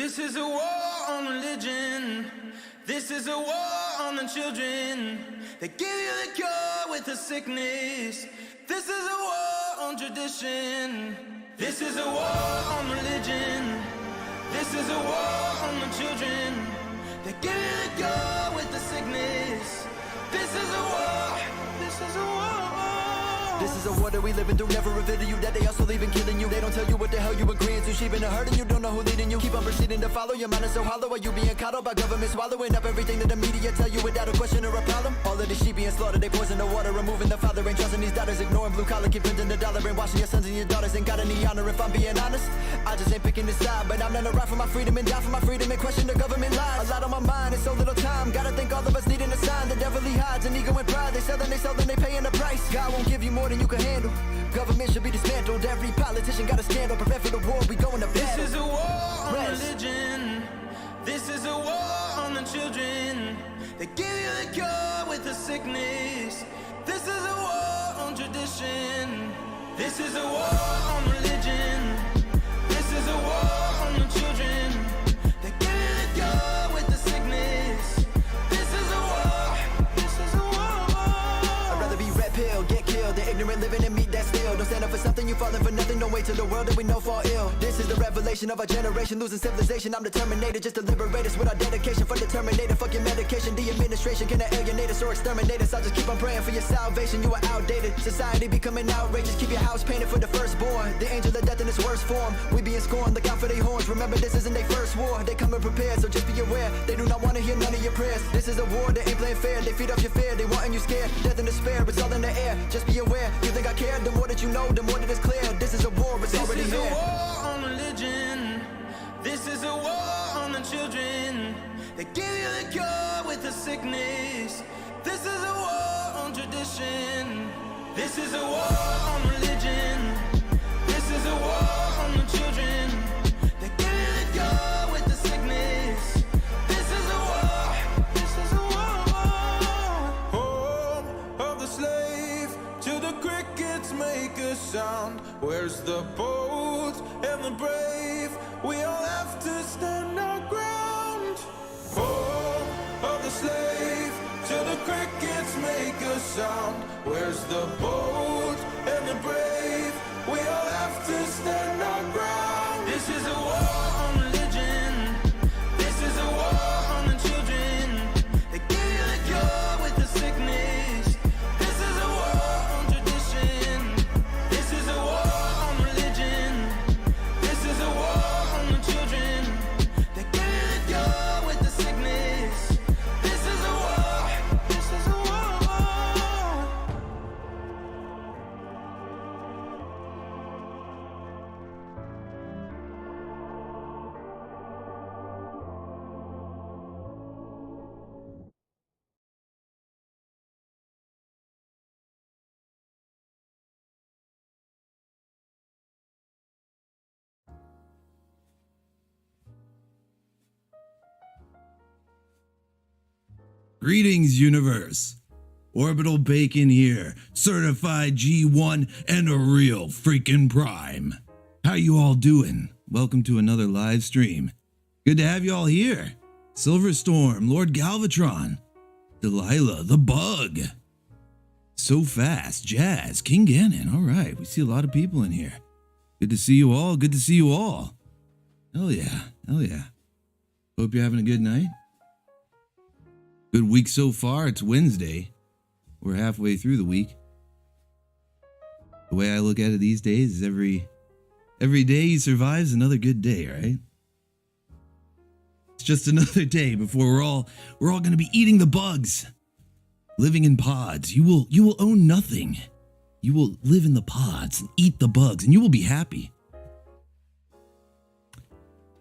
This is a war on religion. This is a war on the children. They give you the cure with the sickness. This is a war on tradition. This is a war on religion. This is a war on the children. They give you the cure with the sickness. This is a war. This is a war. This is a war that we living through, never reveal to you that they also leaving killing you. They don't tell you what the hell you agreeing to, sheeping and hurting you, don't know who leading you. Keep on proceeding to follow, your mind is so hollow. Are you being coddled by government swallowing up everything that the media tell you without a question or a problem? All of the sheep being slaughtered, they poison the water, removing the father, ain't trusting these daughters, ignoring blue collar, keep printing the dollar, brainwashing your sons and your daughters, ain't got any honor. If I'm being honest, I just ain't picking this side, but I'm gonna ride for my freedom and die for my freedom and question the government lies. A lot on my mind and so little time, gotta think all of us needing a sign. The devil he hides, an ego and pride, they sell, they paying the price. God won't give you more than you can handle. Government should be dismantled. Every politician got a scandal. Prepare for the war, we going to battle. This is a war on religion. This is a war on the children. They give you the cure with the sickness. This is a war on tradition. This is a war on religion. This is a war on the children. They give you the cure with the sickness. This is a war. This is a war. I'd rather be red pill, get killed, than ignorant living and meet that still. Don't stand up for something, you falling for nothing. Don't wait till the world that we know fall ill. This is the revelation of our generation, losing civilization. I'm the Terminator, just to liberate us with our dedication. For the Terminator, fuck your medication. The administration cannot alienate us or exterminate us. I'll just keep on praying for your salvation. You are outdated, society becoming outrageous. Keep your house painted for the firstborn. The angel of death in its worst form. We being scorned, look out for their horns. Remember, this isn't their first war. They coming prepared, so just be aware. They do not want to hear none of your prayers. This is a war that ain't playing fair. They feed off your fear, they wanting you scared. Death and despair, it's all in the air. Just be aware. You think I care? The more that you know, the more that it's clear. This is a war, it's already here. This is a war on religion. This is a war on the children. They give you the cure with the sickness. This is a war on tradition. This is a war on religion. This is a war on the children. They give you the cure with the sickness. This is a war. This is a war. Home of the slave, till the crickets make a sound. Where's the bold and the brave? We all have to stand our ground. Home of the slave, till the crickets make a sound. Where's the bold and the brave? We all have to stand our ground. This is a war on religion. This is a war on the children. They give you the cure with the sickness. This is a war on tradition. This is a war on religion. This is a war on the children. They give you the cure with the sickness. This is a war. This is a war. Greetings, universe. Orbital Bacon here, certified G1 and a real freaking prime. How you all doing? Welcome to another live stream. Good to have you all here. Silverstorm, Lord Galvatron, Delilah, the Bug, So Fast, Jazz, King Ganon. All right, we see a lot of people in here. Good to see you all. Good to see you all. Hell yeah. Hell yeah. Hope you're having a good night. Good week so far. It's Wednesday. We're halfway through the week. The way I look at it these days is every day you survive is another good day, right? It's just another day before we're all going to be eating the bugs, living in pods. You will own nothing. You will live in the pods and eat the bugs, and you will be happy.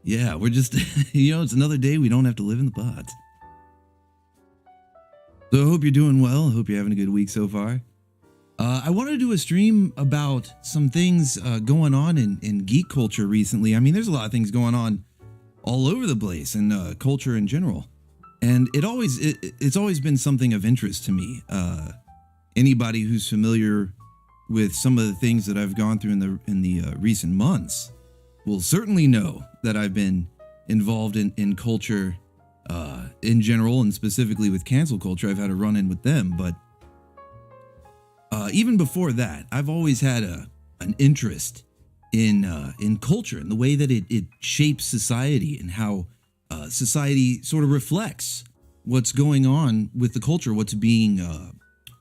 Yeah, we're just it's another day we don't have to live in the pods. So I hope you're doing well. I hope you're having a good week so far. I wanted to do a stream about some things going on in geek culture recently. I mean, there's a lot of things going on all over the place in culture in general. And it's always been something of interest to me. Anybody who's familiar with some of the things that I've gone through in the recent months will certainly know that I've been involved in culture in general, and specifically with cancel culture. I've had a run-in with them, but even before that, I've always had an interest in culture and the way that it shapes society, and how society sort of reflects what's going on with the culture, what's being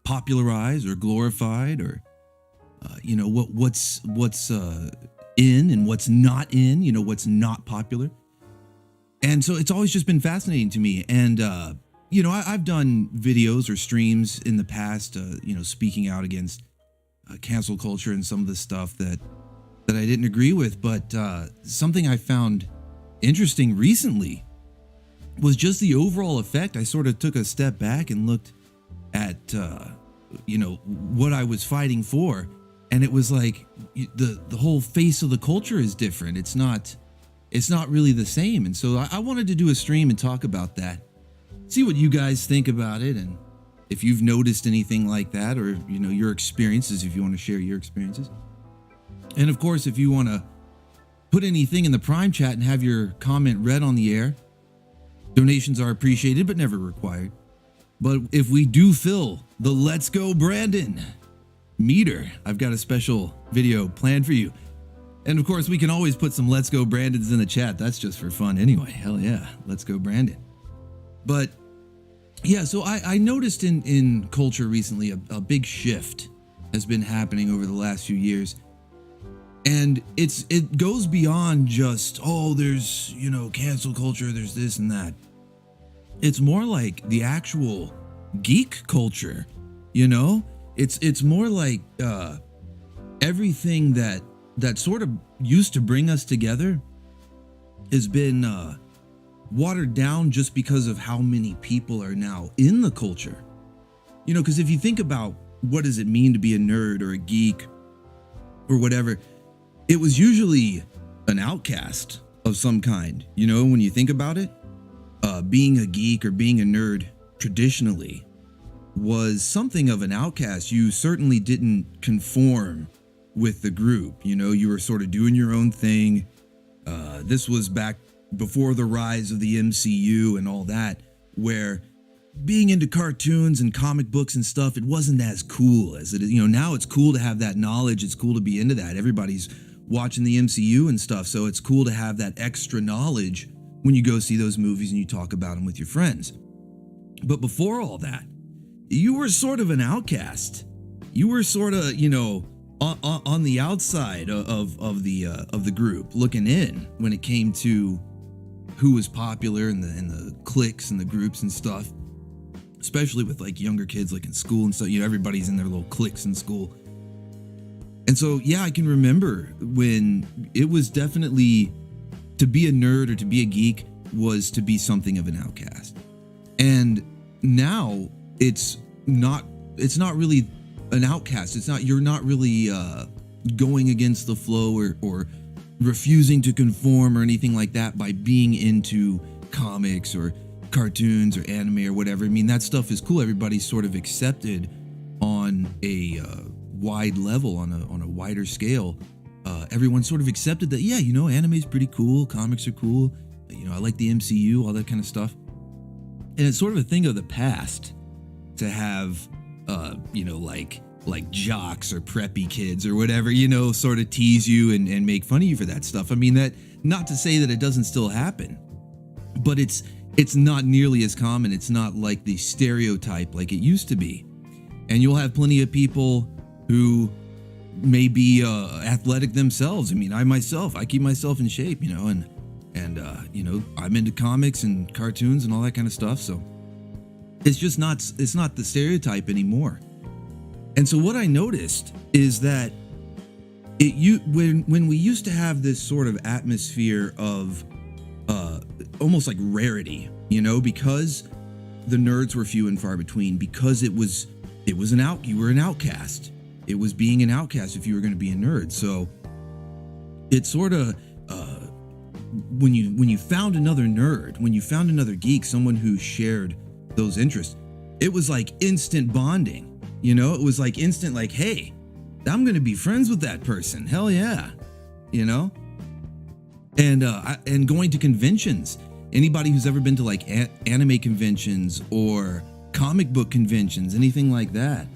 popularized or glorified, or what's in and what's not in, what's not popular. And so it's always just been fascinating to me. And I've done videos or streams in the past, speaking out against cancel culture and some of the stuff that I didn't agree with. But something I found interesting recently was just the overall effect. I sort of took a step back and looked at, what I was fighting for. And it was like the whole face of the culture is different. It's not really the same. And so I wanted to do a stream and talk about that, see what you guys think about it, and if you've noticed anything like that, or, your experiences, if you want to share your experiences. And of course, if you want to put anything in the Prime chat and have your comment read on the air, donations are appreciated but never required. But if we do fill the Let's Go Brandon meter, I've got a special video planned for you. And of course, we can always put some Let's Go Brandons in the chat. That's just for fun anyway. Hell yeah, Let's Go Brandon. But yeah, so I noticed in culture recently a big shift has been happening over the last few years. And it goes beyond just, there's, cancel culture, there's this and that. It's more like the actual geek culture, It's more like everything that sort of used to bring us together has been watered down just because of how many people are now in the culture. Because if you think about what does it mean to be a nerd or a geek or whatever, it was usually an outcast of some kind. When you think about it, being a geek or being a nerd traditionally was something of an outcast. You certainly didn't conform with the group. You were sort of doing your own thing. This was back before the rise of the MCU and all that, where being into cartoons and comic books and stuff, it wasn't as cool as it is. Now it's cool to have that knowledge. It's cool to be into that. Everybody's watching the MCU and stuff, so it's cool to have that extra knowledge when you go see those movies and you talk about them with your friends. But before all that, you were sort of an outcast. You were sort of, on the outside of the group, looking in when it came to who was popular and the cliques and the groups and stuff. Especially with like younger kids, like in school and stuff. Everybody's in their little cliques in school. And so, yeah, I can remember when it was definitely, to be a nerd or to be a geek was to be something of an outcast. And now it's not really an outcast. You're not really going against the flow or refusing to conform or anything like that by being into comics or cartoons or anime or whatever. I mean, that stuff is cool. Everybody's sort of accepted on a wide level, on a wider scale. Everyone sort of accepted that, yeah, anime is pretty cool, comics are cool, I like the MCU, all that kind of stuff. And it's sort of a thing of the past to have, like jocks or preppy kids or whatever, sort of tease you and make fun of you for that stuff. I mean, that, not to say that it doesn't still happen, but it's not nearly as common. It's not like the stereotype like it used to be. And you'll have plenty of people who may be athletic themselves. I mean, I keep myself in shape, and I'm into comics and cartoons and all that kind of stuff. So it's not the stereotype anymore. And so what I noticed is that when we used to have this sort of atmosphere of almost like rarity, because the nerds were few and far between, because you were an outcast. It was being an outcast if you were going to be a nerd. So it's sort of when you found another nerd, when you found another geek, someone who shared those interests, it was like instant bonding. It was like instant, like, hey, I'm going to be friends with that person. Hell yeah. and going to conventions. Anybody who's ever been to like anime conventions or comic book conventions, anything like that,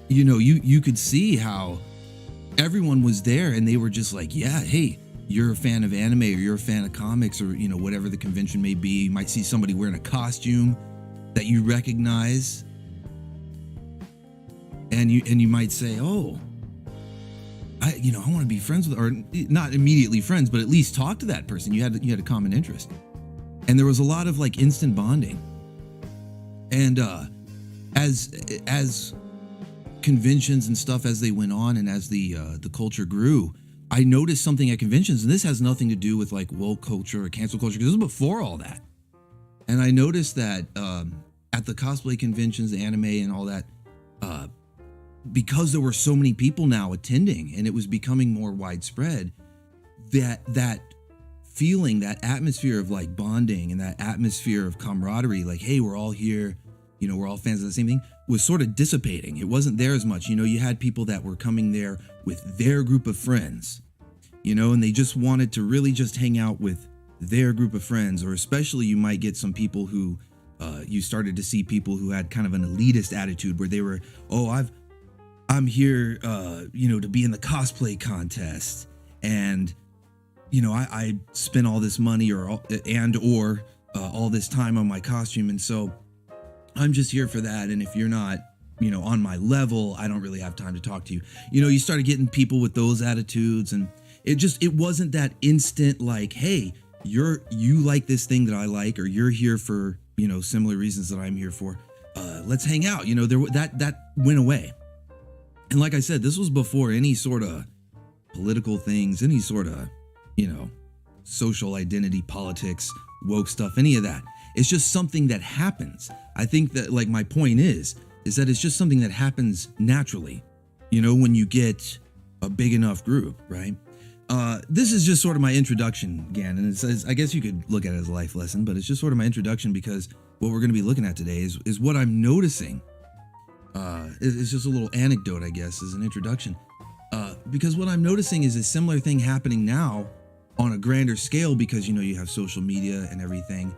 you could see how everyone was there and they were just like, yeah, hey, you're a fan of anime or you're a fan of comics or, whatever the convention may be. You might see somebody wearing a costume that you recognize. And you might say, oh, I want to be friends with, or not immediately friends, but at least talk to that person. You had a common interest. And there was a lot of like instant bonding. And as conventions and stuff, as they went on and as the culture grew, I noticed something at conventions, and this has nothing to do with like woke culture or cancel culture, because this was before all that. And I noticed that at the cosplay conventions, the anime and all that, because there were so many people now attending and it was becoming more widespread, that feeling, that atmosphere of like bonding and that atmosphere of camaraderie, like, hey, we're all here, we're all fans of the same thing, was sort of dissipating. It wasn't there as much. You had people that were coming there with their group of friends, and they just wanted to really just hang out with their group of friends. Or especially you might get some people who you started to see people who had kind of an elitist attitude where they were, I'm here, to be in the cosplay contest, and I spent all this money or all this time on my costume, and so I'm just here for that. And if you're not, on my level, I don't really have time to talk to you. You started getting people with those attitudes, and it wasn't that instant like, hey, you like this thing that I like, or you're here for similar reasons that I'm here for. Let's hang out. That went away. And like I said, this was before any sort of political things, any sort of, social identity, politics, woke stuff, any of that. It's just something that happens. I think that, like, my point is that it's just something that happens naturally, when you get a big enough group, right? This is just sort of my introduction, again, and it says, I guess you could look at it as a life lesson, but it's just sort of my introduction, because what we're going to be looking at today is what I'm noticing. It's just a little anecdote, I guess, as an introduction. Because what I'm noticing is a similar thing happening now on a grander scale, because, you have social media and everything.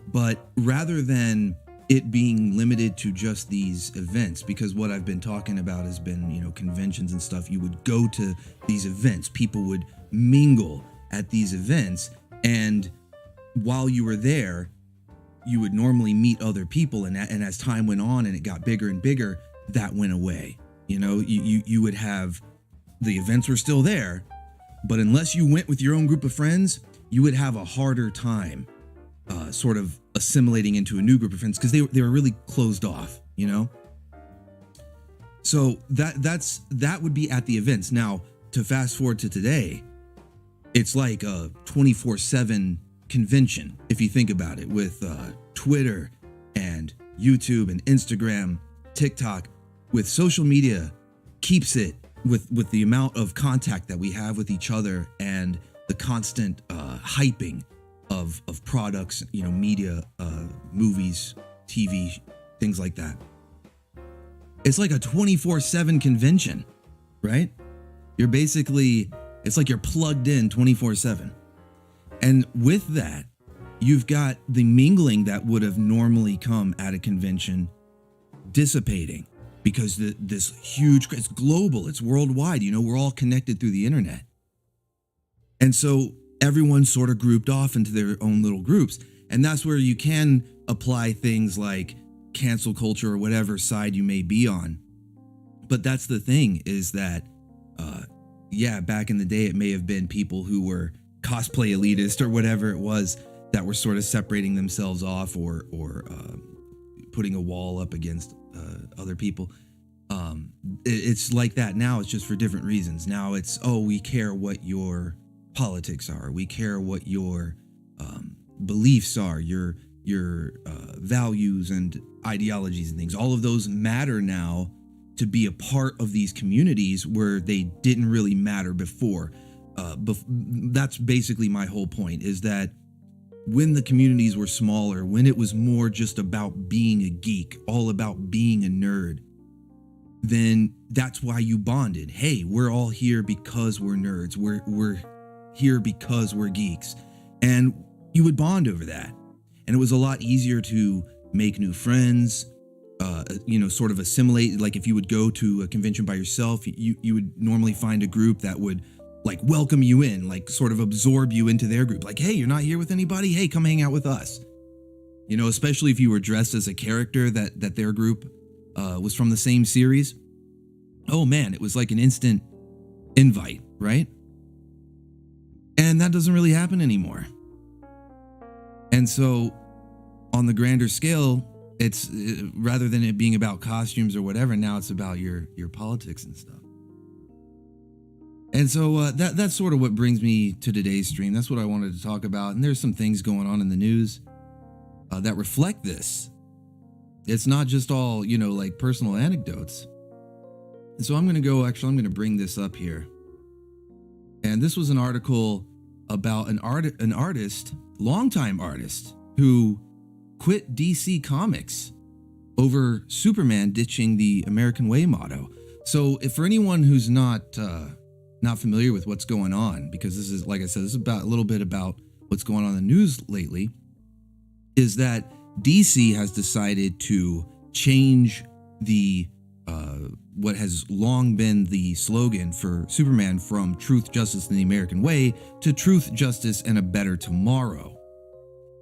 But rather than it being limited to just these events, because what I've been talking about has been, conventions and stuff. You would go to these events, people would mingle at these events, and while you were there, you would normally meet other people, and as time went on and it got bigger and bigger, that went away. You would have, the events were still there, but unless you went with your own group of friends, you would have a harder time sort of assimilating into a new group of friends, because they were really closed off, So that would be at the events. Now, to fast forward to today, it's like a 24/7 convention, if you think about it, with Twitter and YouTube and Instagram, TikTok, with social media keeps it with the amount of contact that we have with each other and the constant hyping of products, media, movies, TV, things like that. It's like a 24/7 convention, right? It's like you're plugged in 24/7. And with that, you've got the mingling that would have normally come at a convention dissipating, because this huge, it's global, it's worldwide, we're all connected through the internet. And so everyone's sort of grouped off into their own little groups. And that's where you can apply things like cancel culture or whatever side you may be on. But that's the thing, is that, back in the day, it may have been people who were cosplay elitist or whatever it was that were sort of separating themselves off or putting a wall up against other people. It's like that now. It's just for different reasons. Now it's, we care what your politics are. We care what your beliefs are, your values and ideologies and things. All of those matter now to be a part of these communities where they didn't really matter before. That's basically my whole point, is that when the communities were smaller, when it was more just about being a geek, all about being a nerd, then that's why you bonded. Hey, we're all here because we're nerds. We're here because we're geeks. And you would bond over that. And it was a lot easier to make new friends, sort of assimilate. Like if you would go to a convention by yourself, you would normally find a group that would like welcome you in, like sort of absorb you into their group. Like, hey, you're not here with anybody? Hey, come hang out with us. Especially if you were dressed as a character that their group was from the same series. Oh man, it was like an instant invite, right? And that doesn't really happen anymore. And so on the grander scale, it's rather than it being about costumes or whatever, now it's about your politics and stuff. And so that's sort of what brings me to today's stream. That's what I wanted to talk about. And there's some things going on in the news that reflect this. It's not just all, like personal anecdotes. And so I'm going to bring this up here. And this was an article about an artist, longtime artist, who quit DC Comics over Superman ditching the American Way motto. So if for anyone who's not familiar with what's going on, because this is, like I said, this is about a little bit about what's going on in the news lately, is that DC has decided to change the what has long been the slogan for Superman from Truth, Justice, and the American Way to Truth, Justice, and a Better Tomorrow.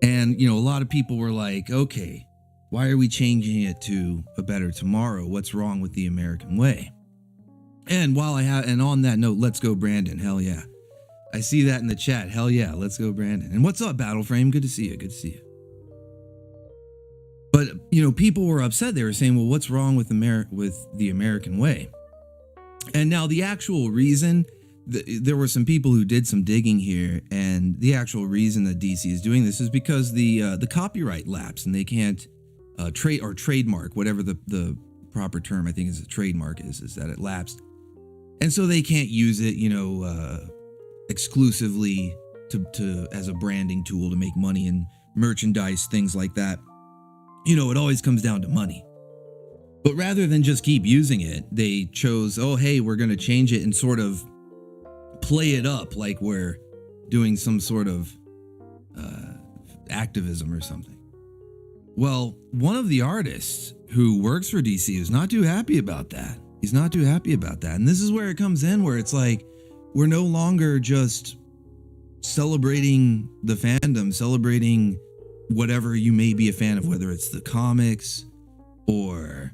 And, a lot of people were like, okay, why are we changing it to a better tomorrow? What's wrong with the American Way? And and on that note, let's go Brandon. Hell yeah. I see that in the chat. Hell yeah. Let's go Brandon. And what's up, Battleframe? Good to see you. Good to see you. But, people were upset. They were saying, well, what's wrong with the American Way? And now the actual reason, there were some people who did some digging here, and the actual reason that DC is doing this is because the copyright lapsed, and they can't trademark, whatever the proper term I think is a trademark is that it lapsed. And so they can't use it, exclusively to as a branding tool to make money and merchandise, things like that. It always comes down to money. But rather than just keep using it, they chose, oh, hey, we're going to change it and sort of play it up like we're doing some sort of activism or something. Well, one of the artists who works for DC is not too happy about that. He's not too happy about that. And this is where it comes in, where it's like, we're no longer just celebrating the fandom, celebrating whatever you may be a fan of, whether it's the comics or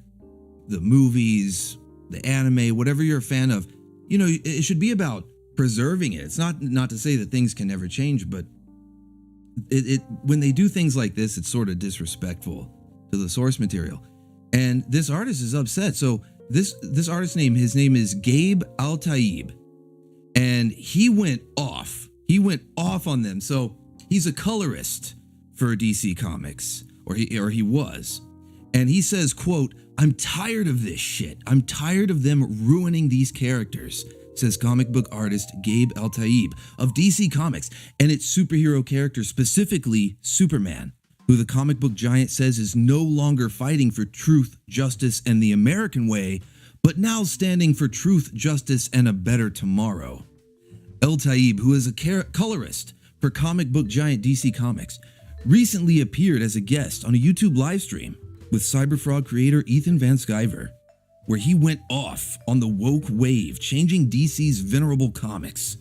the movies, the anime, whatever you're a fan of. It should be about preserving it. It's not to say that things can never change, but it when they do things like this, it's sort of disrespectful to the source material. And this artist is upset. So this artist's his name is Gabe Al-Taib, and he went off on them. So he's a colorist for DC Comics, or he was. And he says, quote, "I'm tired of this shit. I'm tired of them ruining these characters," says comic book artist Gabe Al-Taib of DC Comics and its superhero characters, specifically Superman, who the comic book giant says is no longer fighting for truth, justice, and the American way, but now standing for truth, justice, and a better tomorrow. Al-Taib, who is a colorist for comic book giant DC Comics, recently appeared as a guest on a YouTube livestream with Cyberfrog creator Ethan Van Sciver, where he went off on the woke wave, changing DC's venerable comics.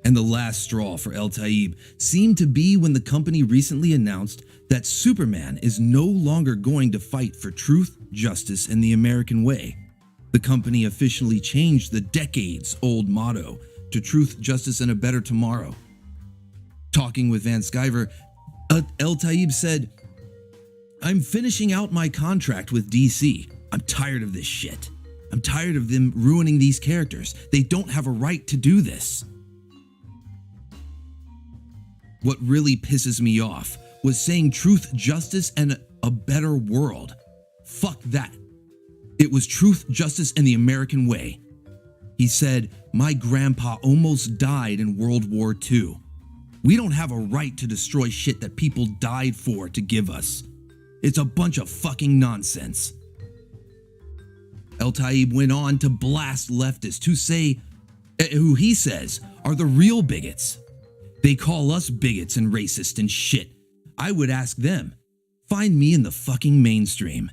And the last straw for Al-Taib seemed to be when the company recently announced that Superman is no longer going to fight for truth, justice, and the American way. The company officially changed the decades-old motto to Truth, Justice, and a Better Tomorrow. Talking with Van Sciver, Al-Taib said, "I'm finishing out my contract with DC. I'm tired of this shit. I'm tired of them ruining these characters. They don't have a right to do this. What really pisses me off was saying truth, justice, and a better world. Fuck that. It was truth, justice, and the American way." He said, "My grandpa almost died in World War II. We don't have a right to destroy shit that people died for to give us. It's a bunch of fucking nonsense." Al-Taib went on to blast leftists who he says are the real bigots. They call us bigots and racist and shit. I would ask them, find me in the fucking mainstream,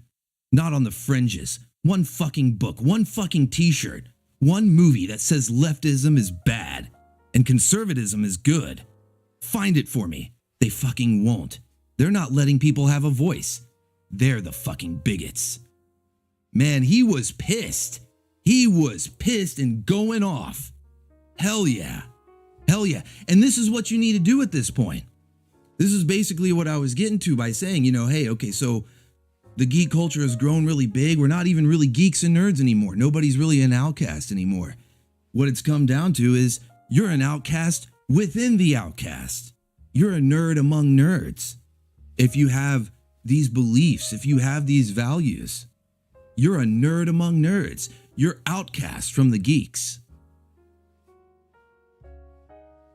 not on the fringes. One fucking book, one fucking t-shirt, one movie that says leftism is bad and conservatism is good. Find it for me. They fucking won't. They're not letting people have a voice. They're the fucking bigots. Man, he was pissed. He was pissed and going off. Hell yeah. Hell yeah. And this is what you need to do at this point. This is basically what I was getting to by saying, hey, okay, so the geek culture has grown really big. We're not even really geeks and nerds anymore. Nobody's really an outcast anymore. What it's come down to is you're an outcast within the outcast. You're a nerd among nerds. If you have these beliefs, if you have these values, you're a nerd among nerds. You're outcast from the geeks.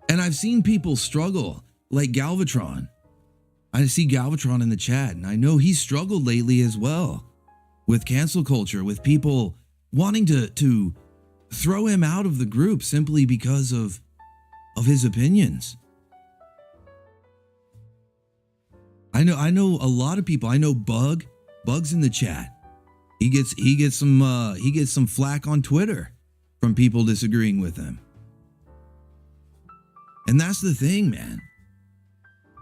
And I've seen people struggle, like Galvatron. I see Galvatron in the chat, and I know he's struggled lately as well with cancel culture, with people wanting to throw him out of the group simply because of his opinions. I know a lot of people. I know Bug's in the chat. He gets some flack on Twitter from people disagreeing with him. And that's the thing, man.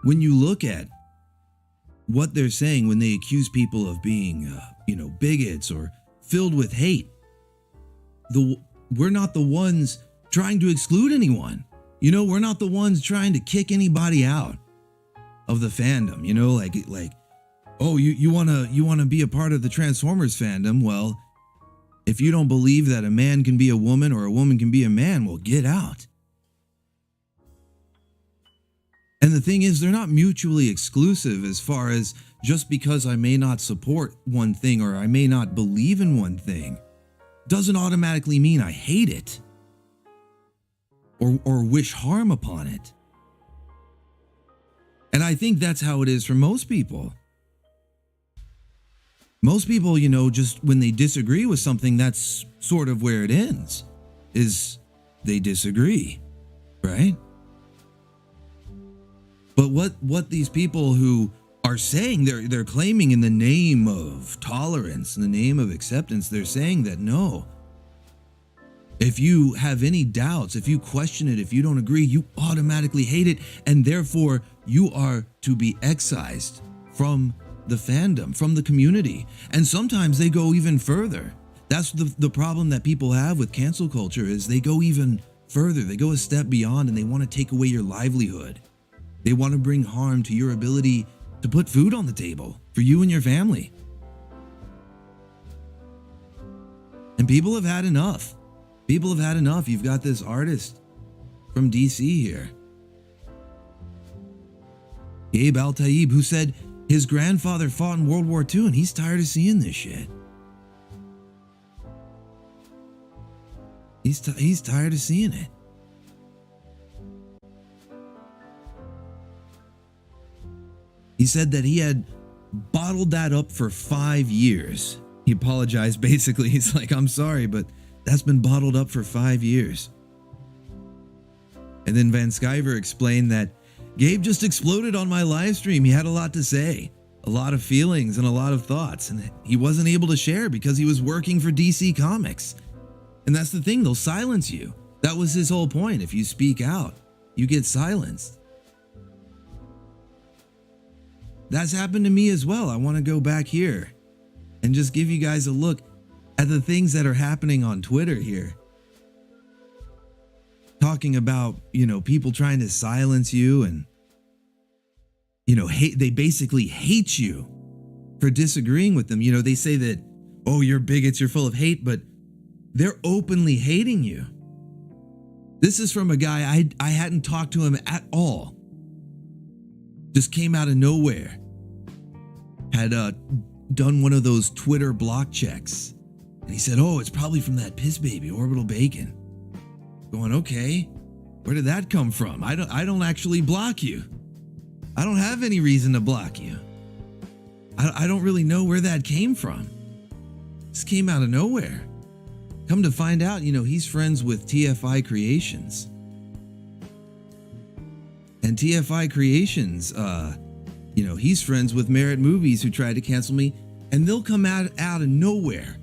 When you look at what they're saying when they accuse people of being, bigots or filled with hate, we're not the ones trying to exclude anyone. We're not the ones trying to kick anybody out of the fandom. Oh, you wanna be a part of the Transformers fandom? Well, if you don't believe that a man can be a woman or a woman can be a man, well, get out. And the thing is, they're not mutually exclusive as far as just because I may not support one thing or I may not believe in one thing doesn't automatically mean I hate it or wish harm upon it. And I think that's how it is for most people. Most people, just when they disagree with something, that's sort of where it ends, is they disagree, right? But what these people who are saying, they're claiming in the name of tolerance, in the name of acceptance, they're saying that no. If you have any doubts, if you question it, if you don't agree, you automatically hate it, and therefore you are to be excised from the fandom, from the community. And sometimes they go even further. That's the problem that people have with cancel culture, is they go even further. They go a step beyond, and they want to take away your livelihood. They want to bring harm to your ability to put food on the table for you and your family. And people have had enough. People have had enough. You've got this artist from DC here, Gabe Al-Taib, who said his grandfather fought in World War II and he's tired of seeing this shit. He's tired of seeing it. He said that he had bottled that up for 5 years. He apologized basically. He's like, I'm sorry, but that's been bottled up for 5 years. And then Van Sciver explained that Gabe just exploded on my live stream. He had a lot to say, a lot of feelings and a lot of thoughts, and he wasn't able to share because he was working for DC Comics. And that's the thing, they'll silence you. That was his whole point. If you speak out, you get silenced. That's happened to me as well. I want to go back here and just give you guys a look at the things that are happening on Twitter here. Talking about, people trying to silence you and, hate. They basically hate you for disagreeing with them. They say that, oh, you're bigots, you're full of hate, but they're openly hating you. This is from a guy I hadn't talked to him at all. Just came out of nowhere. Had done one of those Twitter block checks. And he said, oh, it's probably from that piss baby, Orbital Bacon. Going, okay, where did that come from? I don't actually block you. I don't have any reason to block you. I don't really know where that came from. This came out of nowhere. Come to find out, he's friends with TFI Creations. And TFI Creations, he's friends with Merit Movies, who tried to cancel me, and they'll come out of nowhere.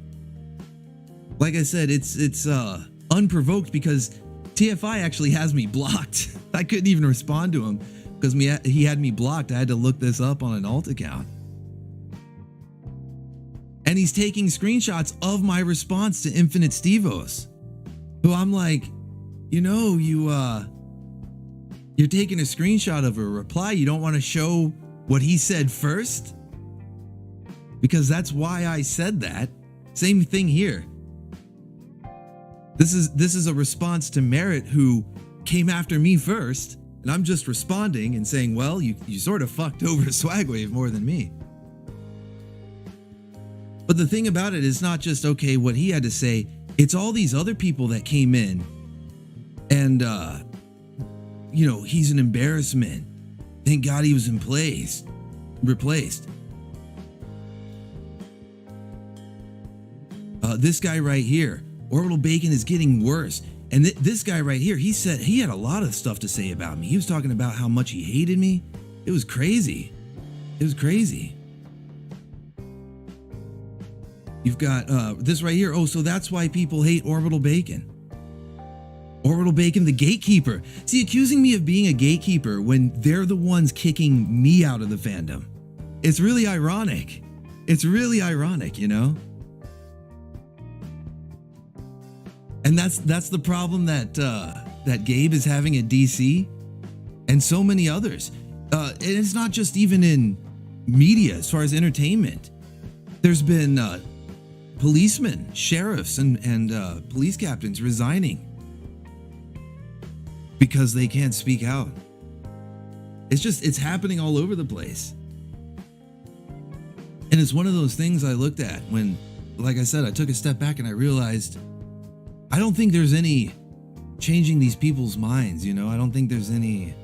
Like I said, it's unprovoked, because TFI actually has me blocked. I couldn't even respond to him because he had me blocked. I had to look this up on an alt account. And he's taking screenshots of my response to Infinite Stevos, who I'm like, you're taking a screenshot of a reply. You don't want to show what he said first? Because that's why I said that. Same thing here. This is a response to Merit, who came after me first, and I'm just responding and saying, well, you sort of fucked over Swagwave more than me. But the thing about it is not just, okay, what he had to say, it's all these other people that came in and, he's an embarrassment. Thank God he was replaced. This guy right here, Orbital Bacon, is getting worse. And this guy right here, he said he had a lot of stuff to say about me. He was talking about how much he hated me. It was crazy. You've got this right here. Oh, so that's why people hate Orbital Bacon. Orbital Bacon, the gatekeeper. See, accusing me of being a gatekeeper when they're the ones kicking me out of the fandom. It's really ironic. And that's the problem that Gabe is having at DC, and so many others. And it's not just even in media, as far as entertainment. There's been policemen, sheriffs, and police captains resigning because they can't speak out. It's happening all over the place. And it's one of those things I looked at when, like I said, I took a step back and I realized I don't think there's any changing these people's minds, I don't think there's any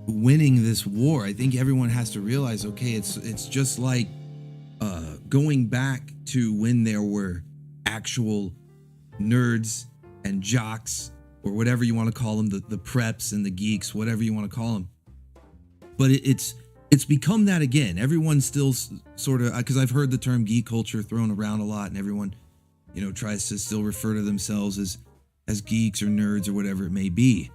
winning this war. I think everyone has to realize, okay, it's just like going back to when there were actual nerds and jocks, or whatever you want to call them, the preps and the geeks, whatever you want to call them. But it's become that again. Everyone's still sort of, because I've heard the term geek culture thrown around a lot, and everyone tries to still refer to themselves as geeks or nerds or whatever it may be.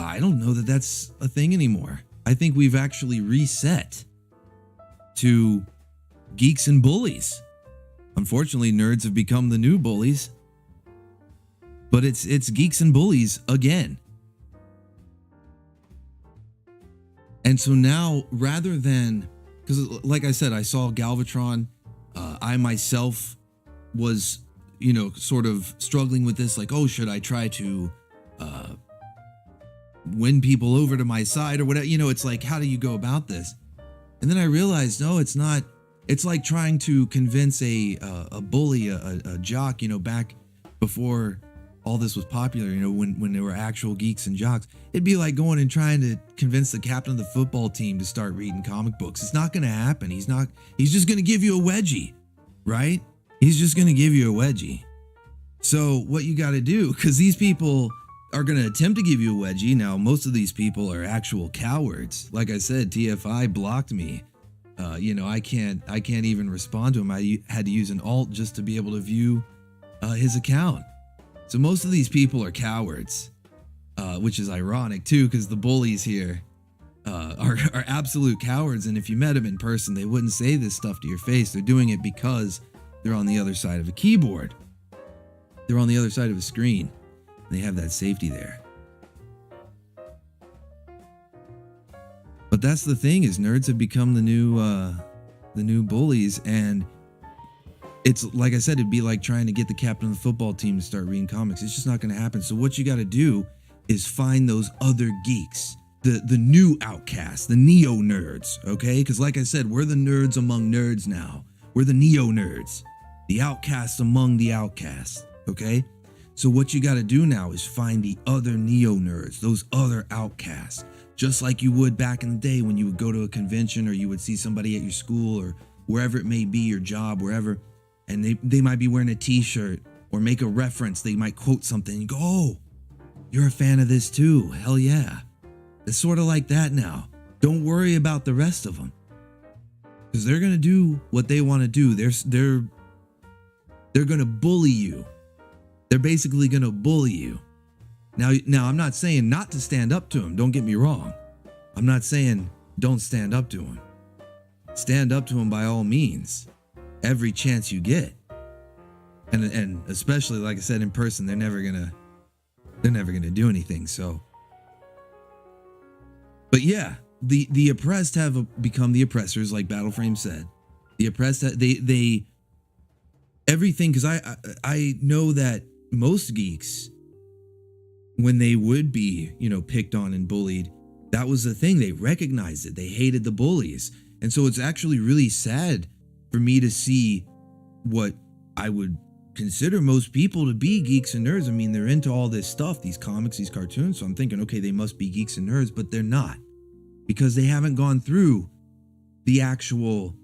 I don't know that that's a thing anymore. I think we've actually reset to geeks and bullies. Unfortunately, nerds have become the new bullies, but it's geeks and bullies again. And so now, rather than, because like I said, I saw Galvatron, I myself was, sort of struggling with this, like, oh, should I try to win people over to my side or whatever? It's like, how do you go about this? And then I realized, no, it's not. It's like trying to convince a bully, a jock, back before all this was popular, when there were actual geeks and jocks. It'd be like going and trying to convince the captain of the football team to start reading comic books. It's not going to happen. He's just going to give you a wedgie, right? He's just going to give you a wedgie. So what you got to do, because these people are going to attempt to give you a wedgie. Now, most of these people are actual cowards. Like I said, TFI blocked me. I can't even respond to him. I had to use an alt just to be able to view his account. So most of these people are cowards, which is ironic too, because the bullies here are absolute cowards. And if you met them in person, they wouldn't say this stuff to your face. They're doing it because they're on the other side of a keyboard. They're on the other side of a screen. They have that safety there. But that's the thing, is nerds have become the new bullies, and it's like I said, it'd be like trying to get the captain of the football team to start reading comics. It's just not going to happen. So what you got to do is find those other geeks, the new outcasts, the neo nerds, okay? Because like I said, we're the nerds among nerds now. We're the neo nerds, the outcasts among the outcasts, okay? So what you got to do now is find the other neo nerds, those other outcasts, just like you would back in the day when you would go to a convention or you would see somebody at your school or wherever it may be, your job, wherever, and they might be wearing a t-shirt or make a reference. They might quote something and go, oh, you're a fan of this too. Hell yeah. It's sort of like that now. Don't worry about the rest of them, because they're gonna do what they want to do. They're gonna bully you. They're basically gonna bully you. Now I'm not saying not to stand up to them. Don't get me wrong. I'm not saying don't stand up to them. Stand up to them by all means, every chance you get. And especially, like I said, in person, they're never gonna do anything. So, but yeah, the oppressed have become the oppressors, like Battleframe said. The oppressed, they everything, because I know that most geeks, when they would be, picked on and bullied, that was the thing. They recognized it. They hated the bullies. And so it's actually really sad for me to see what I would consider most people to be geeks and nerds. I mean, they're into all this stuff, these comics, these cartoons. So I'm thinking, okay, they must be geeks and nerds, but they're not, because they haven't gone through the actual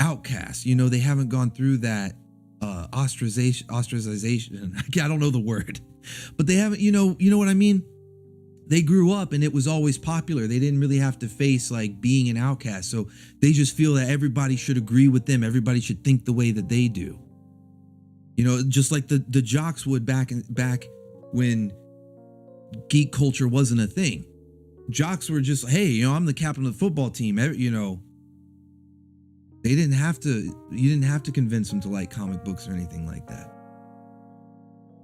outcast. They haven't gone through that ostracization. I don't know the word, but they haven't, you know what I mean? They grew up and it was always popular. They didn't really have to face like being an outcast. So they just feel that everybody should agree with them. Everybody should think the way that they do. Just like the jocks would back when geek culture wasn't a thing. Jocks were just, hey, I'm the captain of the football team. They didn't have to, you didn't have to convince them to like comic books or anything like that.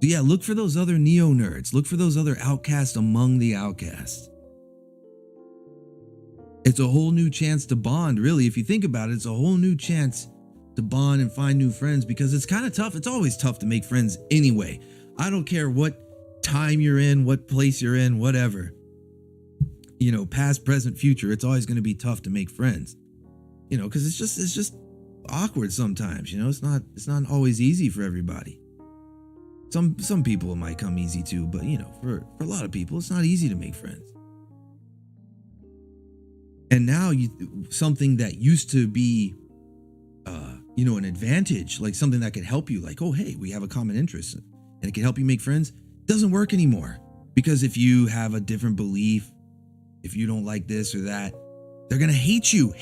So yeah, look for those other neo-nerds. Look for those other outcasts among the outcasts. It's a whole new chance to bond, really. If you think about it, it's a whole new chance to bond and find new friends, because it's kind of tough. It's always tough to make friends anyway. I don't care what time you're in, what place you're in, whatever. Past, present, future, it's always going to be tough to make friends. Because it's just awkward sometimes. It's not always easy for everybody. Some people it might come easy too, but for a lot of people, it's not easy to make friends. And now something that used to be, an advantage, like something that could help you, like, oh, hey, we have a common interest and it can help you make friends, doesn't work anymore. Because if you have a different belief, if you don't like this or that, they're going to hate you.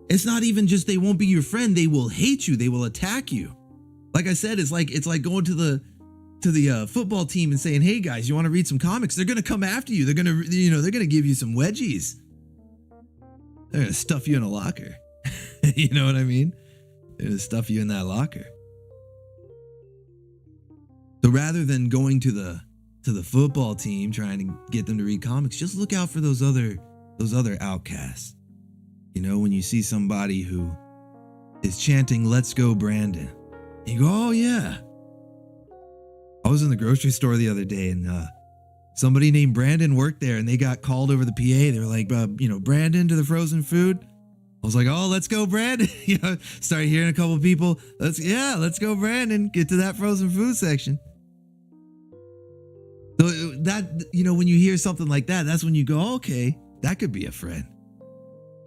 It's not even just they won't be your friend. They will hate you. They will attack you. Like I said, it's like going to the football team and saying, "Hey guys, you want to read some comics?" They're gonna come after you. They're gonna give you some wedgies. They're gonna stuff you in a locker. You know what I mean? They're gonna stuff you in that locker. So rather than going to the football team trying to get them to read comics, just look out for those other outcasts. When you see somebody who is chanting, "Let's go, Brandon." You go, oh yeah. I was in the grocery store the other day and somebody named Brandon worked there and they got called over the PA. They were like, Brandon to the frozen food. I was like, oh, let's go, Brandon. Started hearing a couple of people. Let's go, Brandon. Get to that frozen food section. So that, when you hear something like that, that's when you go, okay, that could be a friend.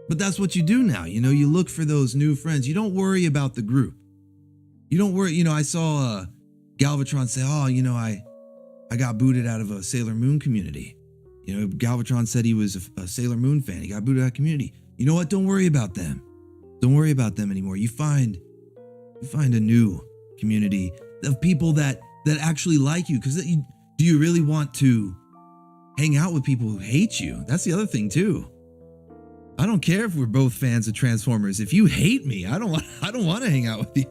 But that's what you do now. You look for those new friends. You don't worry about the group. You don't worry, I saw Galvatron say, oh, I got booted out of a Sailor Moon community. Galvatron said he was a Sailor Moon fan. He got booted out of community. You know what? Don't worry about them. Don't worry about them anymore. You find a new community of people that actually like you. Because do you really want to hang out with people who hate you? That's the other thing too. I don't care if we're both fans of Transformers. If you hate me, I don't want to hang out with you.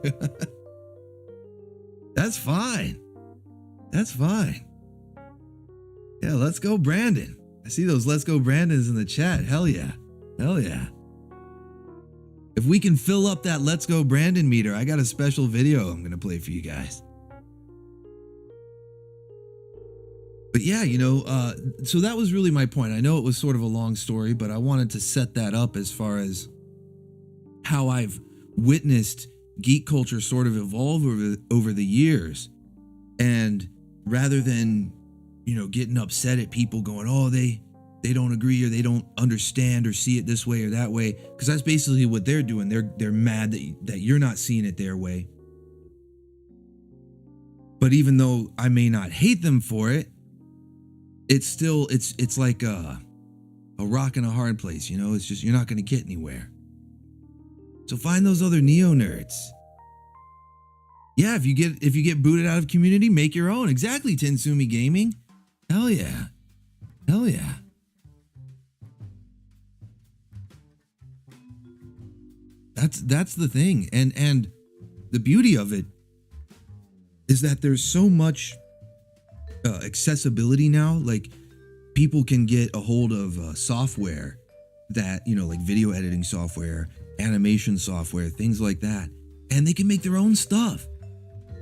That's fine. Yeah, let's go, Brandon. I see those let's go Brandons in the chat. Hell yeah. If we can fill up that let's go Brandon meter, I got a special video I'm going to play for you guys. But yeah, so that was really my point. I know it was sort of a long story, but I wanted to set that up as far as how I've witnessed geek culture sort of evolve over the years. And rather than, getting upset at people going, oh, they don't agree or they don't understand or see it this way or that way, because that's basically what they're doing. They're mad that you're not seeing it their way. But even though I may not hate them for it, it's like a rock and a hard place, you know? It's just, you're not going to get anywhere. So find those other neo nerds. Yeah, if you get booted out of community, make your own. Exactly, Tensumi Gaming. Hell yeah. Hell yeah. That's the thing. And the beauty of it is that there's so much accessibility now. Like, people can get a hold of software that, you know, like video editing software, animation software, things like that, and they can make their own stuff.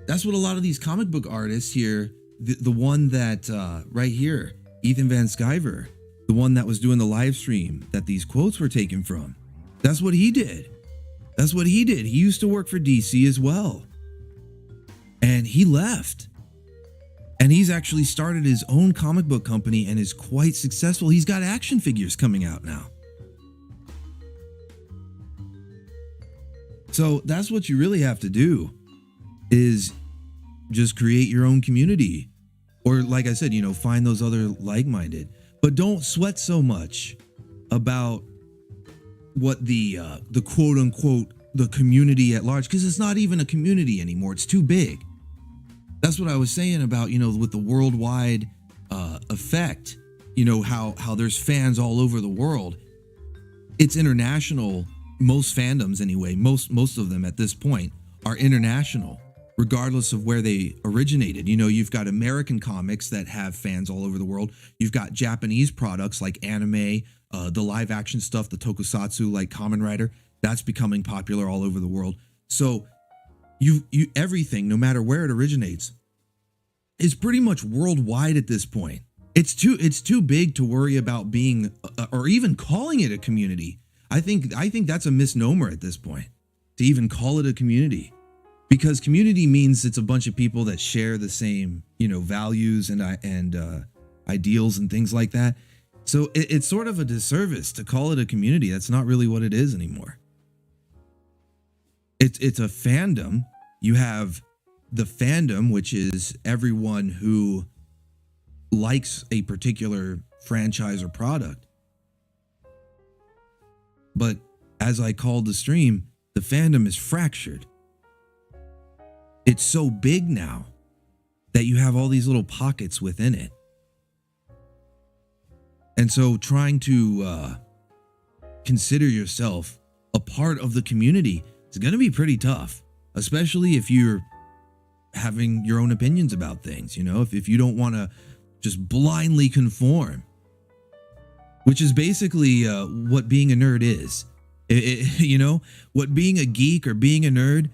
That's what a lot of these comic book artists here, the one that right here, Ethan Van Sciver, the one that was doing the live stream that these quotes were taken from, that's what he did. That's what he did. He used to work for DC as well. And he left. And he's actually started his own comic book company and is quite successful. He's got action figures coming out now. So that's what you really have to do, is just create your own community. Or like I said, you know, find those other like-minded. But don't sweat so much about what the quote unquote the community at large, because it's not even a community anymore. It's too big. That's what I was saying about, you know, with the worldwide effect, you know, how there's fans all over the world. It's international. Most fandoms anyway, most of them at this point are international, regardless of where they originated. You know, you've got American comics that have fans all over the world. You've got Japanese products like anime, the live action stuff, the tokusatsu like Kamen Rider, that's becoming popular all over the world. So you everything, no matter where it originates, is pretty much worldwide at this point. It's too big to worry about being or even calling it a community. I think that's a misnomer at this point, to even call it a community, because community means it's a bunch of people that share the same, you know, values and ideals and things like that. So it's sort of a disservice to call it a community. That's not really what it is anymore. It's a fandom. You have the fandom, which is everyone who likes a particular franchise or product. But as I called the stream, the fandom is fractured. It's so big now that you have all these little pockets within it. And so trying to consider yourself a part of the community is going to be pretty tough, especially if you're having your own opinions about things, you know, if you don't want to just blindly conform, which is basically what being a nerd is. You know, what being a geek or being a nerd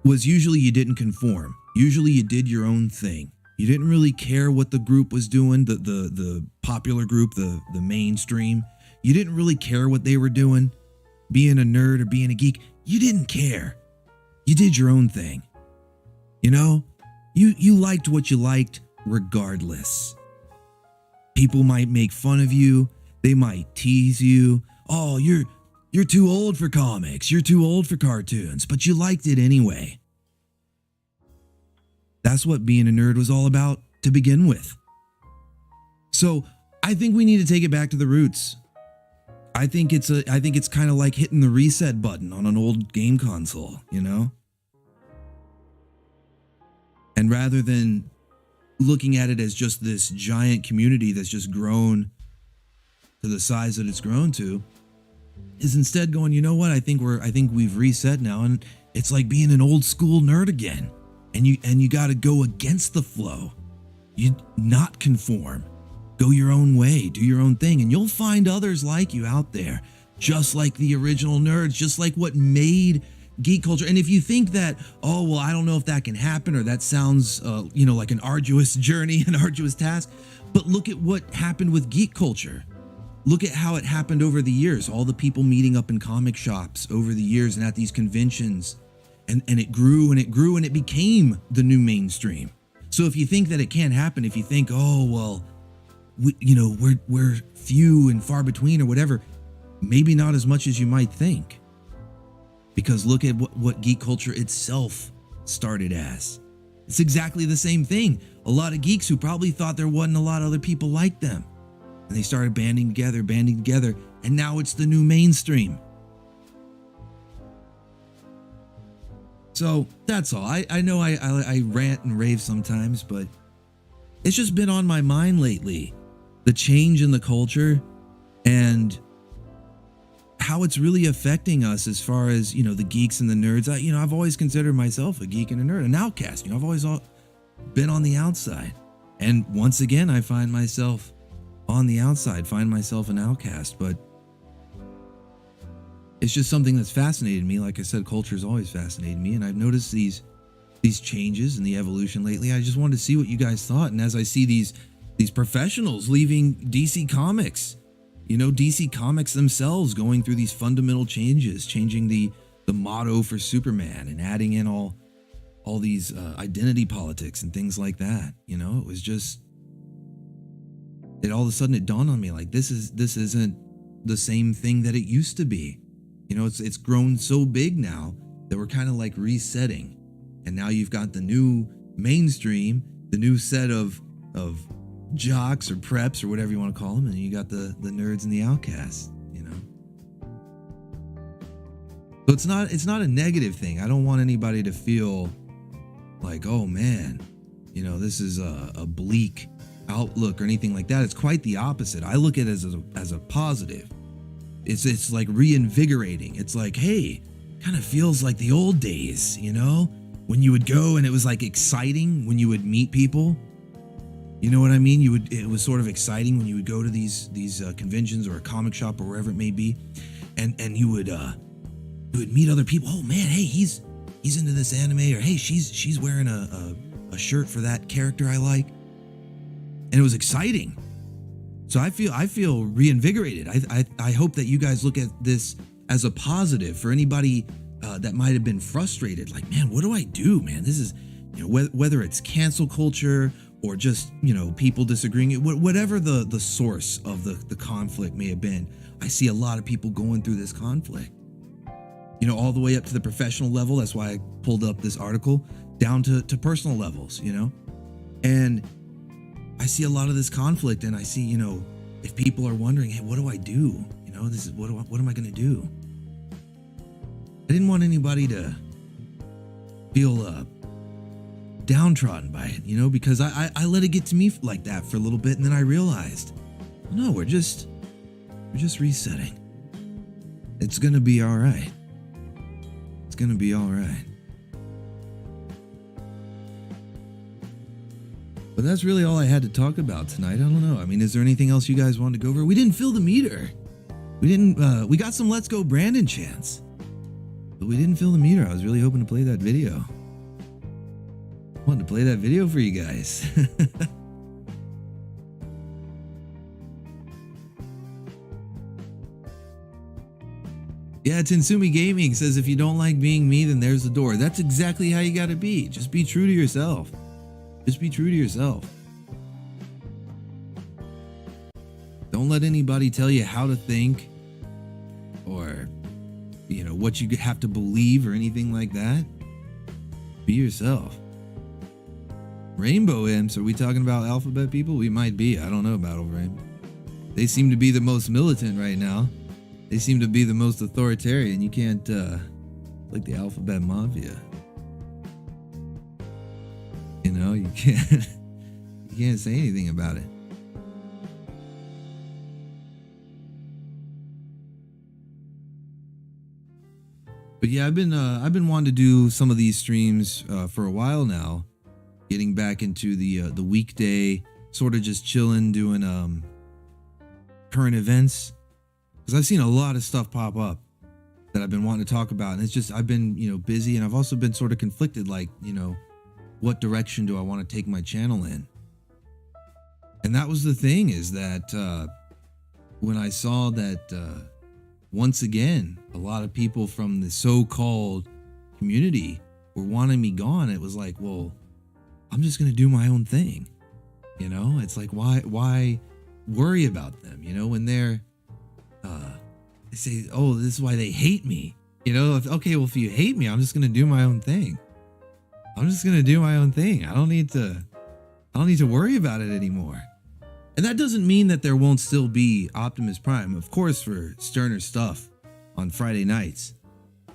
was, usually you didn't conform. Usually you did your own thing. You didn't really care what the group was doing, the popular group, the mainstream. You didn't really care what they were doing. Being a nerd or being a geek, you didn't care. You did your own thing. You know, you liked what you liked regardless. People might make fun of you. They might tease you. Oh, you're too old for comics. You're too old for cartoons, but you liked it anyway. That's what being a nerd was all about to begin with. So I think we need to take it back to the roots. I think it's kind of like hitting the reset button on an old game console, you know? And rather than looking at it as just this giant community that's just grown to the size that it's grown to, is instead going, you know what? I think we've reset now, and it's like being an old school nerd again. And you got to go against the flow. You not conform. Go your own way, do your own thing, and you'll find others like you out there, just like the original nerds, just like what made geek culture. And if you think that, oh, well, I don't know if that can happen, or that sounds, you know, like an arduous journey, an arduous task, but look at what happened with geek culture. Look at how it happened over the years. All the people meeting up in comic shops over the years and at these conventions, and it grew and it grew and it became the new mainstream. So if you think that it can't happen, if you think, oh, well, we're few and far between or whatever, maybe not as much as you might think. Because look at what geek culture itself started as. It It's exactly the same thing. A lot of geeks who probably thought there wasn't a lot of other people like them. And they started banding together, and now it's the new mainstream. So that's all. I know I rant and rave sometimes, but it's just been on my mind lately. The change in the culture and how it's really affecting us as far as, you know, the geeks and the nerds. I've always considered myself a geek and a nerd, an outcast. I've always been on the outside. And once again, I find myself on the outside, find myself an outcast. But it's just something that's fascinated me. Like I said, culture's always fascinated me. And I've noticed these changes and the evolution lately. I just wanted to see what you guys thought. And as I see these professionals leaving DC Comics, DC Comics themselves going through these fundamental changes, changing the motto for Superman and adding in all these identity politics and things like that. It was just, all of a sudden it dawned on me, like, this isn't the same thing that it used to be. It's grown so big now that we're kind of like resetting. And now you've got the new mainstream, the new set of jocks or preps or whatever you want to call them, and you got the nerds and the outcasts. So it's not a negative thing. I don't want anybody to feel like, oh man, this is a bleak outlook or anything like that. It's quite the opposite. I look at it as a positive. It's like reinvigorating. It's like, hey, kind of feels like the old days, when you would go and it was like exciting when you would meet people. You know what I mean? It was sort of exciting when you would go to these conventions or a comic shop or wherever it may be, and you would meet other people. Oh man, hey, he's into this anime, or hey, she's wearing a shirt for that character I like, and it was exciting. So I feel reinvigorated. I hope that you guys look at this as a positive for anybody that might have been frustrated. Like, man, what do I do, man? This is, whether it's cancel culture or just, people disagreeing, whatever the source of the conflict may have been. I see a lot of people going through this conflict, all the way up to the professional level. That's why I pulled up this article, down to personal levels, and I see a lot of this conflict, and I see, if people are wondering, hey, what do I do? This is what am I going to do? I didn't want anybody to feel downtrodden by it, because I let it get to me like that for a little bit, and then I realized, no, we're just resetting. It's gonna be all right. It's gonna be all right. But that's really all I had to talk about tonight. I don't know. I mean, is there anything else you guys wanted to go over? We didn't fill the meter. We got some Let's Go Brandon chants, but we didn't fill the meter. I was really hoping to play that video. Wanted to play that video for you guys. Yeah, Tinsumi Gaming says, if you don't like being me, then there's the door. That's exactly how you gotta be. Just be true to yourself. Just be true to yourself. Don't let anybody tell you how to think or, what you have to believe or anything like that. Be yourself. Rainbow Imps, are we talking about alphabet people? We might be. I don't know about Rainbow. They seem to be the most militant right now. They seem to be the most authoritarian. You can't, like the alphabet mafia. You can't say anything about it. But yeah, I've been wanting to do some of these streams for a while now. Getting back into the weekday, sort of just chilling, doing current events, because I've seen a lot of stuff pop up that I've been wanting to talk about, and it's just I've been busy, and I've also been sort of conflicted, like what direction do I want to take my channel in? And that was the thing, is that when I saw that once again a lot of people from the so-called community were wanting me gone, it was like, well, I'm just going to do my own thing. It's like, why worry about them? When they say, oh, this is why they hate me. Okay, well, if you hate me, I'm just going to do my own thing. I'm just gonna do my own thing. I don't need to worry about it anymore. And that doesn't mean that there won't still be Optimus Prime, of course, for sterner stuff on Friday nights.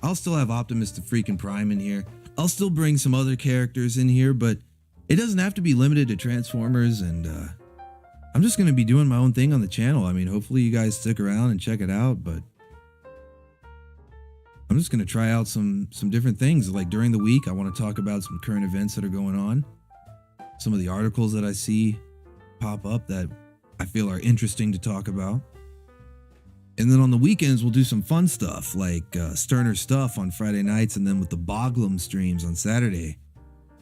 I'll still have Optimus the Freakin Prime in here. I'll still bring some other characters in here, but it doesn't have to be limited to Transformers, and I'm just gonna be doing my own thing on the channel. I mean, hopefully you guys stick around and check it out, but I'm just gonna try out some different things. Like during the week, I want to talk about some current events that are going on, some of the articles that I see pop up that I feel are interesting to talk about. And then on the weekends, we'll do some fun stuff like sterner stuff on Friday nights, and then with the Boglum streams on Saturday.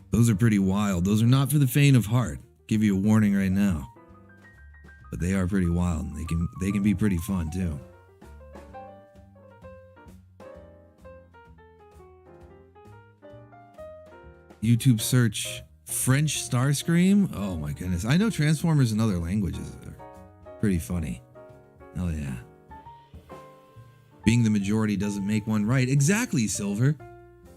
Those are pretty wild. Those are not for the faint of heart. Give you a warning right now. But they are pretty wild. They can be pretty fun too. YouTube search French Starscream. Oh my goodness. I know Transformers in other languages are pretty funny. Hell yeah. Being the majority doesn't make one right. Exactly, Silver.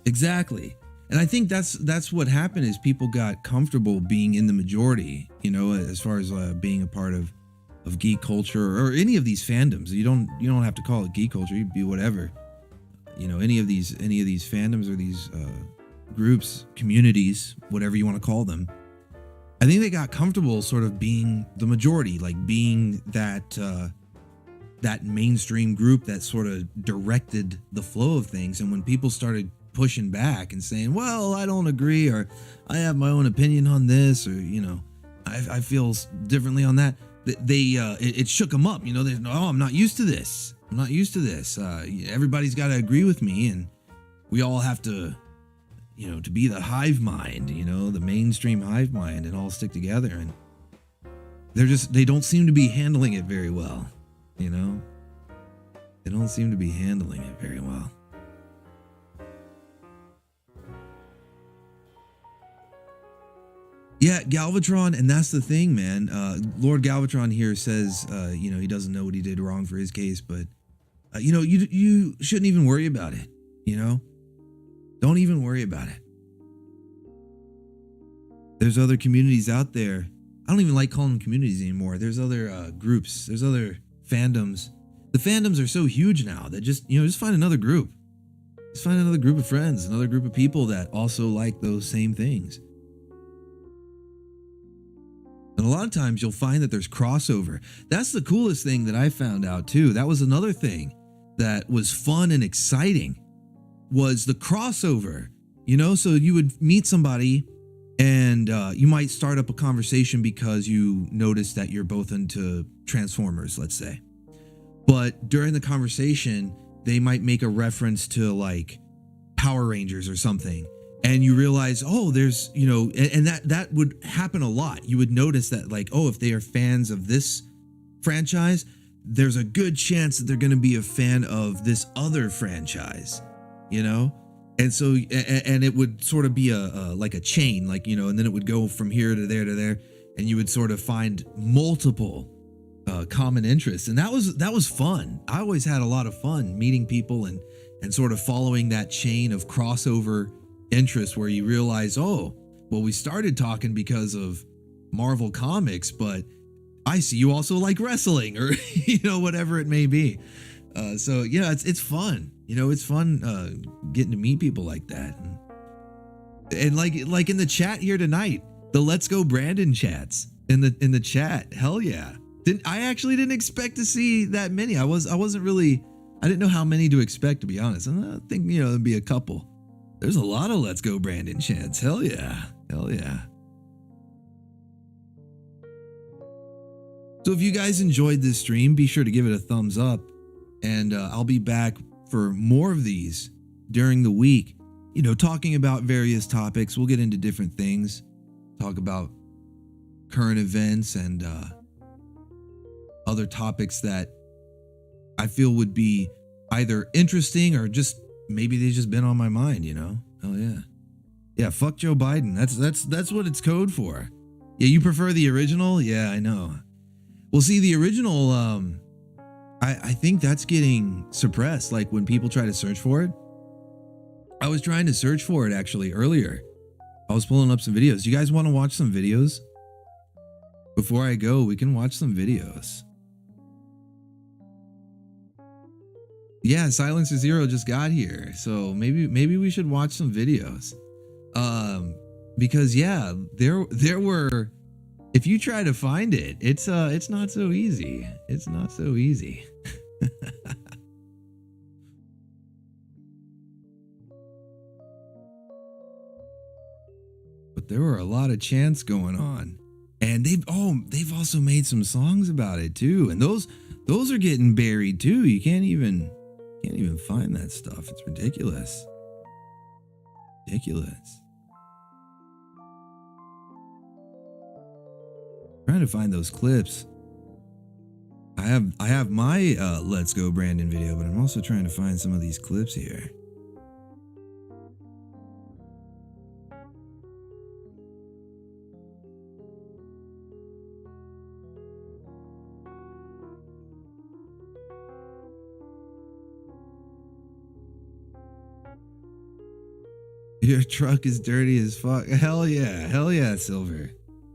Exactly. And I think that's what happened is people got comfortable being in the majority, you know, as far as being a part of geek culture or any of these fandoms. You don't have to call it geek culture. You can be whatever. You know, any of these fandoms or these groups, communities, whatever you want to call them. I think they got comfortable sort of being the majority, like being that mainstream group that sort of directed the flow of things. And when people started pushing back and saying, well, I don't agree, or I have my own opinion on this, or, you know, I feel differently on that, it shook them up. You know, I'm not used to this. I'm not used to this. Everybody's got to agree with me, and we all have to, you know, to be the hive mind, you know, the mainstream hive mind, and all stick together. And they don't seem to be handling it very well, you know? They don't seem to be handling it very well. Yeah, Galvatron, and that's the thing, man. Lord Galvatron here says, you know, he doesn't know what he did wrong for his case, but, you know, you shouldn't even worry about it, you know? Don't even worry about it. There's other communities out there. I don't even like calling them communities anymore. There's other groups. There's other fandoms. The fandoms are so huge now that just find another group. Just find another group of friends, another group of people that also like those same things. And a lot of times you'll find that there's crossover. That's the coolest thing that I found out too. That was another thing that was fun and exciting, was the crossover. You know, so you would meet somebody and you might start up a conversation because you notice that you're both into Transformers, let's say. But during the conversation, they might make a reference to like Power Rangers or something. And you realize, oh, there's, you know, and that would happen a lot. You would notice that, like, oh, if they are fans of this franchise, there's a good chance that they're going to be a fan of this other franchise, you know? And so, and it would sort of be like a chain, like, you know, and then it would go from here to there, and you would sort of find multiple common interests. And that was fun. I always had a lot of fun meeting people and sort of following that chain of crossover interest where you realize, oh, well, we started talking because of Marvel Comics, but I see you also like wrestling, or you know, whatever it may be. So yeah, it's fun. You know, it's fun getting to meet people like that, and like in the chat here tonight, the Let's Go Brandon chats in the chat. Hell yeah! I actually didn't expect to see that many. I didn't know how many to expect, to be honest. I think, you know, there'd be a couple. There's a lot of Let's Go Brandon chants. Hell yeah. Hell yeah. So if you guys enjoyed this stream, be sure to give it a thumbs up. And I'll be back for more of these during the week. You know, talking about various topics. We'll get into different things. Talk about current events and other topics that I feel would be either interesting or just maybe they've just been on my mind, you know? Oh yeah. Yeah, fuck Joe Biden. That's what it's code for. Yeah, you prefer the original? Yeah, I know. Well, see, the original, I think that's getting suppressed, like when people try to search for it. I was trying to search for it actually earlier, I was pulling up some videos. You guys want to watch some videos? Before I go, we can watch some videos. Yeah, Silencer Zero just got here, so maybe we should watch some videos. Because yeah, there were. If you try to find it, it's not so easy. It's not so easy. But there were a lot of chants going on, and they've also made some songs about it too, and those are getting buried too. You can't even find that stuff. It's ridiculous. Ridiculous. Trying to find those clips. I have my Let's Go Brandon video, but I'm also trying to find some of these clips here. Your truck is dirty as fuck. Hell yeah, Silver.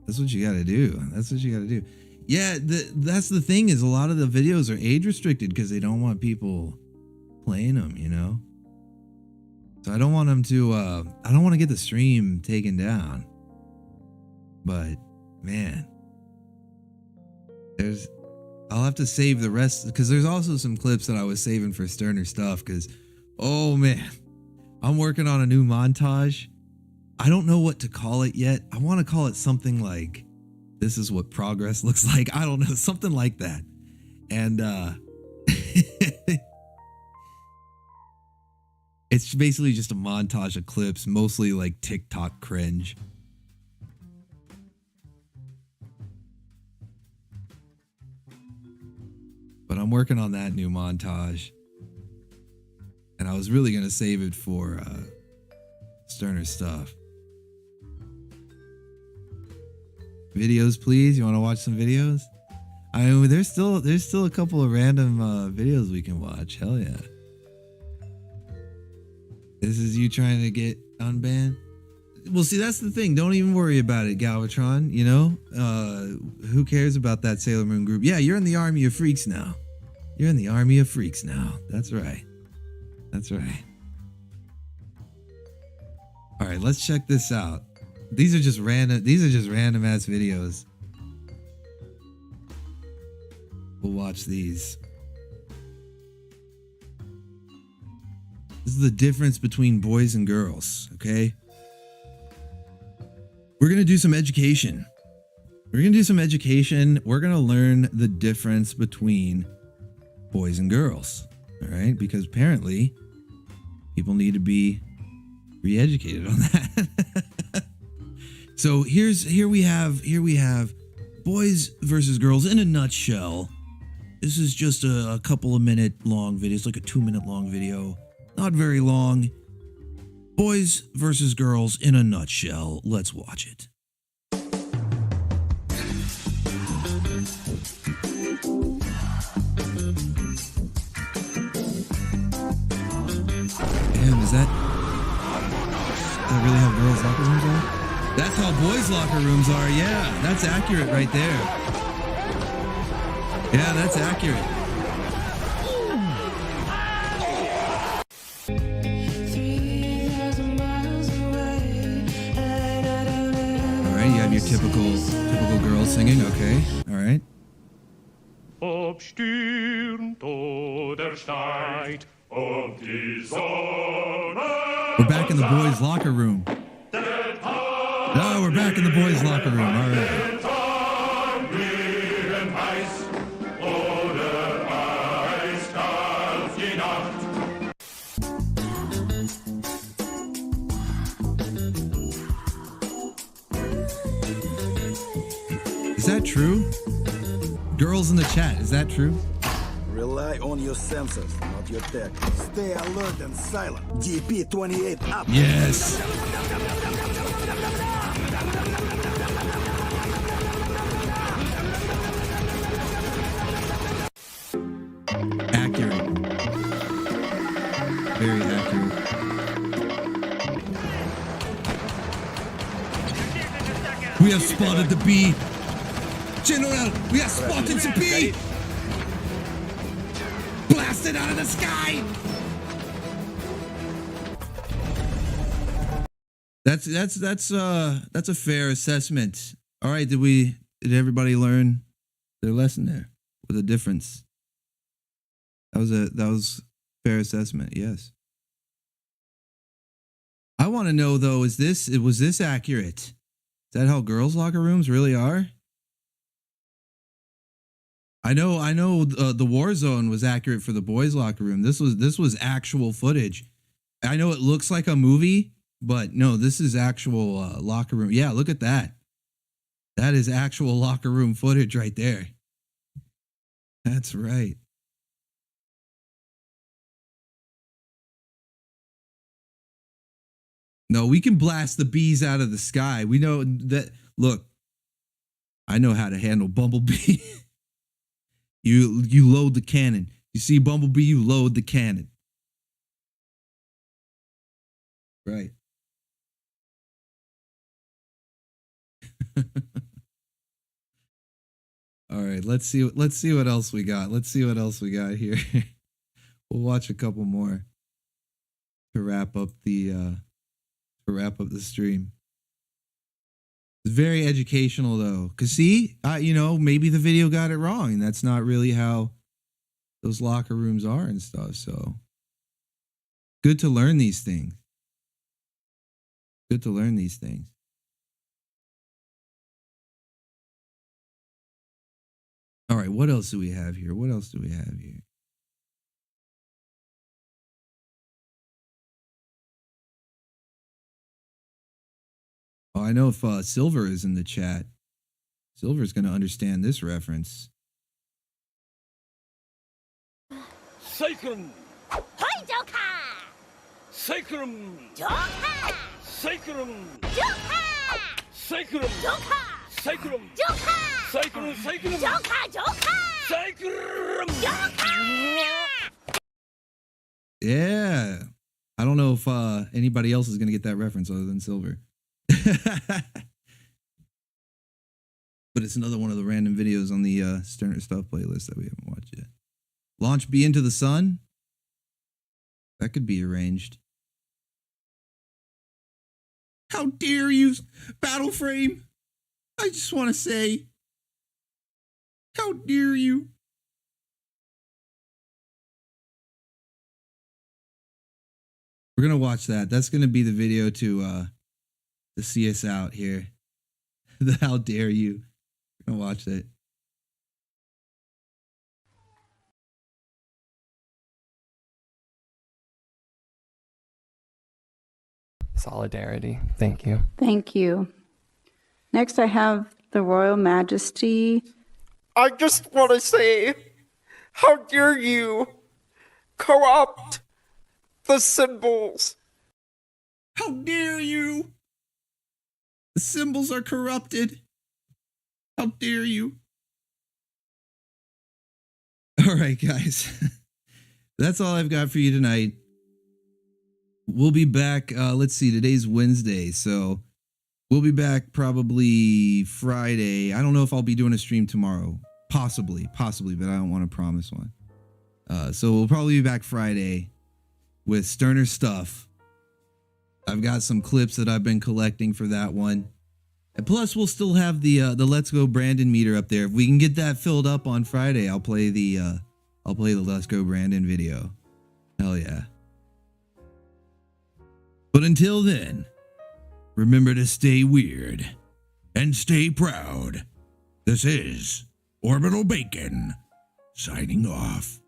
That's what you gotta do. That's what you gotta do. Yeah, that's the thing, is a lot of the videos are age restricted because they don't want people playing them, you know? So I don't want them to, I don't want to get the stream taken down. But, man. I'll have to save the rest, because there's also some clips that I was saving for Sterner stuff, because, oh man. I'm working on a new montage. I don't know what to call it yet. I want to call it something like, this is what progress looks like. I don't know, something like that. And it's basically just a montage of clips, mostly like TikTok cringe. But I'm working on that new montage. And I was really going to save it for Sterner stuff. Videos, please. You want to watch some videos? I mean, there's still a couple of random videos we can watch. Hell yeah. This is you trying to get unbanned? Well, see, that's the thing. Don't even worry about it, Galvatron. You know? Who cares about that Sailor Moon group? Yeah, you're in the army of freaks now. You're in the army of freaks now. That's right. That's right. All right, let's check this out. These are just random ass videos. We'll watch these. This is the difference between boys and girls, okay? We're going to do some education. We're going to learn the difference between boys and girls, all right? Because apparently people need to be re-educated on that. So here we have boys versus girls in a nutshell. This is just a couple of minute long videos, like a 2-minute long video. Not very long. Boys versus girls in a nutshell. Let's watch it. Damn, is that really how girls' locker rooms are? That's how boys' locker rooms are, yeah. That's accurate right there. Yeah, that's accurate. Alright, you have your typical girl singing, okay. Alright. We're back in the boys' locker room. Oh, we're back in the boys' locker room. All right. Is that true? Girls in the chat, is that true? Rely on your senses, not your tech. Stay alert and silent. DP28 up. Yes. Accurate. Very accurate. have spotted the bee. General, we have spotted the bee. Blast it out of the sky. That's a fair assessment. All right, did everybody learn their lesson there with a difference? That was fair assessment. Yes. I want to know though, was this accurate? Is that how girls' locker rooms really are? I know the war zone was accurate for the boys' locker room. This was actual footage. I know it looks like a movie, but no, this is actual locker room. Yeah, look at that. That is actual locker room footage right there. That's right. No, we can blast the bees out of the sky. We know that. Look, I know how to handle Bumblebee. You load the cannon. You see Bumblebee, you load the cannon. Right. All right, let's see what else we got. Let's see what else we got here. We'll watch a couple more to wrap up the stream. It's very educational though, cause see, maybe the video got it wrong, and that's not really how those locker rooms are and stuff. So good to learn these things. Good to learn these things. All right, what else do we have here? What else do we have here? Oh, I know if Silver is in the chat. Silver's going to understand this reference. Sacrum! Hi, Joker! Sacrum! Joker! Sacrum! Joker! Sacrum! Joker! Sacrum! Joker! Sacrum! Sacrum! Joker! Joker! Sacrum! Joker! Yeah. I don't know if anybody else is going to get that reference other than Silver. But it's another one of the random videos on the Sterner Stuff playlist that we haven't watched yet. Launch B into the sun? That could be arranged. How dare you, Battle Frame? I just want to say, how dare you? We're going to watch that. That's going to be the video to see us out here. The how dare you. We're going to watch that. Solidarity. Thank you. Thank you. Next, I have the Royal Majesty. I just want to say, how dare you co-opt the symbols? How dare you? The symbols are corrupted. How dare you? All right, guys. That's all I've got for you tonight. We'll be back. Let's see. Today's Wednesday, so we'll be back probably Friday. I don't know if I'll be doing a stream tomorrow. Possibly, but I don't want to promise one. So we'll probably be back Friday with Sterner Stuff. I've got some clips that I've been collecting for that one. And plus, we'll still have the Let's Go Brandon meter up there. If we can get that filled up on Friday, I'll play the Let's Go Brandon video. Hell yeah. But until then, remember to stay weird and stay proud. This is Orbital Bacon signing off.